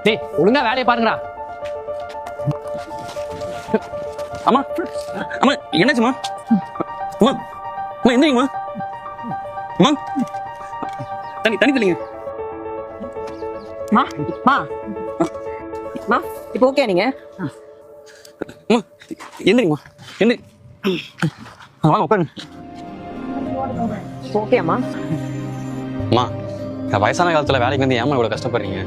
டேய் ஒழுங்கா வேலையை பாருங்கடா. அம்மா அம்மா என்னாச்சுமா? அம்மா அம்மா எந்திரிங்கம்மா. அம்மா தண்ணி தண்ணி தெளிங்க. மா மா மா இப்போ ஓகே நீங்க? அம்மா எந்திரிங்கம்மா எந்திரி. வாங்க உட்காருங்க. ஓகே அம்மா. அம்மா வயசான காலத்துல வேலைக்கு வந்து ஏமா இவ்வளவு கஷ்டப்படுறீங்க?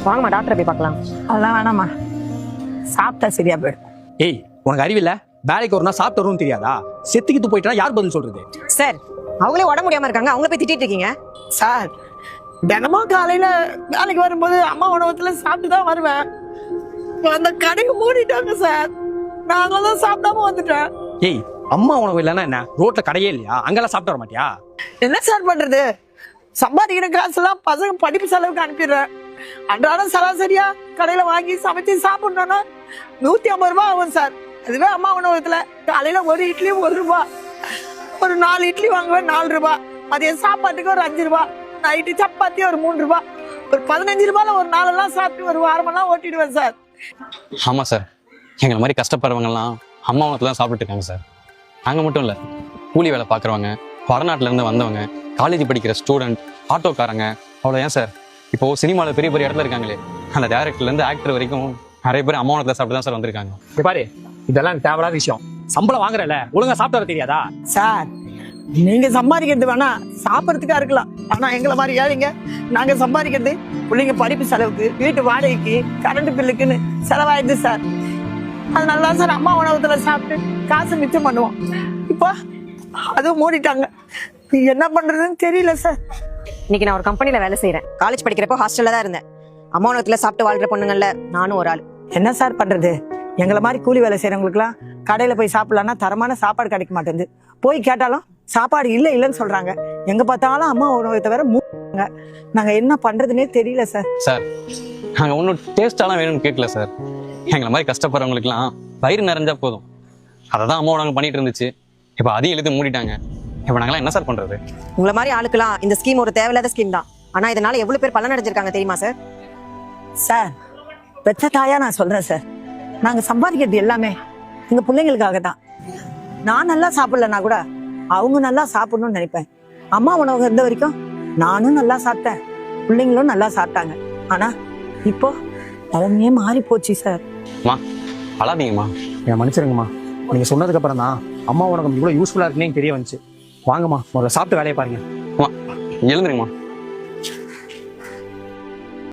வாங்கம்மா டாக்டரை போய் பார்க்கலாம். அதெல்லாம் வேணாம்மா, சாப்பிட்டா சரியா போயிடும். ஏய் உனக்கு அறிவில்ல? வேலைக்கு ஒரு நாள் சாப்பிட்டு வரும்னு தெரியாதா? செத்துக்கிட்டு போயிட்டா யார் பதில் சொல்றது? சார் அவங்களே உடம்பு முடியாம இருக்காங்க, அவங்கள போய் திட்டிட்டு இருக்கீங்க. சார் தினமும் காலையில வேலைக்கு வரும்போது அம்மா உணவகத்துல சாப்பிட்டு தான் வருவேன். அந்த கடைக்கு மூடிட்டாங்க சார், நாங்களும் சாப்பிடாம வந்துட்டேன். ஏய் அம்மா உணவு இல்லைன்னா என்ன? ரோட்ல கடையே இல்லையா? அங்கெல்லாம் சாப்பிட்டு வர மாட்டியா? என்ன சார் பண்றது, சம்பாதிக்கிற காசெல்லாம் பசங்க படிப்பு செலவுக்கு அனுப்பிடுறேன். அன்றாடம் சராசரியா கடையில வாங்கி சமைச்சு சாப்பிடணும்னா 150 ரூபாய் ஆகும் சார். அதுவே அம்மா உணவகத்துல காலையில ஒரு இட்லி 1 ரூபாய், ஒரு 4 இட்லி வாங்குவேன் 4 ரூபாய், மதியம் சாப்பாட்டுக்கு ஒரு 5 ரூபாய், நைட்டு சப்பாத்தி ஒரு 3 ரூபாய், ஒரு 15 ரூபாயில ஒரு நாளெல்லாம் சாப்பிட்டு ஒரு வாரமெல்லாம் ஓட்டிடுவேன் சார். ஆமா சார், எங்களை மாதிரி கஷ்டப்படுறவங்கலாம் அம்மா உணத்துல தான் சாப்பிட்டு இருக்காங்க சார். நாங்க மட்டும் இல்ல, கூலி வேலை பாக்குறவங்க, வடநாட்டுல இருந்து வந்தவங்க, காலேஜ் படிக்கிற ஸ்டூடெண்ட், ஆட்டோக்காரங்க, அவ்வளோ ஏன் சார் இப்போ சினிமாவில் பெரிய பெரிய இடத்துல இருக்காங்களே, அந்த டேரக்டர்ல இருந்து ஆக்டர் வரைக்கும் நிறைய பேர் அம்மா உணத்துல சாப்பிட்டு தான் சார் வந்திருக்காங்க. இங்க பாரு, இதெல்லாம் எனக்கு தேவையான விஷயம். சம்பளம் வாங்குறல, ஒழுங்கா சாப்பிட்டு வர தெரியாதா? சார் நீங்க சம்பாதிக்கிறது வேணா சாப்பிட்றதுக்கா இருக்கலாம், ஆனா எங்களை மாதிரி ஏழைங்க நாங்க சம்பாதிக்கிறது பிள்ளைங்க படிப்பு செலவுக்கு, வீட்டு வாடகைக்கு, கரண்ட் பில்லுக்குன்னு செலவாயிடுது சார். அதனாலதான் சார் அம்மா உணவகத்துல சாப்பிட்டு காசு மிச்சம் பண்ணுவோம். இப்போ அதுவும் மூடிட்டாங்க, என்ன பண்றதுன்னு தெரியல சார். இன்னைக்கு நான் ஒரு கம்பெனில வேலை செய்யறேன். காலேஜ் படிக்கிறப்போ ஹாஸ்டல்ல தான் இருந்தேன். அம்மா உணவகத்துல சாப்பிட்டு வாழ்ற பொண்ணுங்கள்ல நானும் ஒரு ஆள். என்ன சார் பண்றது, எங்களை மாதிரி கூலி வேலை செய்யறவங்களுக்குலாம் கடையில போய் சாப்பிடலாம்னா தரமான சாப்பாடு கிடைக்க மாட்டேங்குது. போய் கேட்டாலும் சாப்பாடு இல்லைன்னு சொல்றாங்க. எங்க பார்த்தாலும் அம்மா உணவகத்தை வேற மூடுறாங்க. நாங்க என்ன பண்றதுன்னே தெரியல சார். சார் நாங்க ஒன்றும் டேஸ்டாலாம் வேணும்னு கேட்கல சார். எங்களை மாதிரி கஷ்டப்படுறவங்களுக்குலாம் வயிறு நிறைஞ்சா போதும். அதை தான் அம்மா உணவு பண்ணிட்டு இருந்துச்சு. இப்போ அதையும் எழுதி மூடிட்டாங்க. இப்போ நாங்களாம் என்ன சார் பண்றது? உங்களை மாதிரி ஆளுக்கெல்லாம் இந்த ஸ்கீம் ஒரு தேவையில்லாத ஸ்கீம் தான். ஆனா இதனால எவ்வளவு பேர் பலன் அடைஞ்சிருக்காங்க தெரியுமா சார்? சார் பெற்ற தாயா நான் சொல்றேன் சார், நாங்க சம்பாதிக்கிறது எல்லாமே எங்க பிள்ளைங்களுக்காக தான். நான் நல்லா சாப்பிடலன்னா கூட அவங்க நல்லா சாப்பிடணும்னு நினைப்பேன். அம்மா உணவகம் இருந்த வரைக்கும் நானும் நல்லா சாப்பிட்டேன், பிள்ளைங்களும் நல்லா சாப்பிட்டாங்க. ஆனா இப்போ தலைமையே மாறி போச்சு சார். அம்மா அழாதீங்கம்மா. என் மன்னிச்சிருங்கம்மா. நீங்க சொன்னதுக்கு அப்புறம் தான் அம்மா உனக்கு இவ்வளவு யூஸ்ஃபுல்லா இருக்குன்னே தெரிய வந்துச்சு. வாங்கம்மா, முதல்ல சாப்பிட்டு வேலையை பாருங்க. அம்மா எழுந்துருங்கம்மா.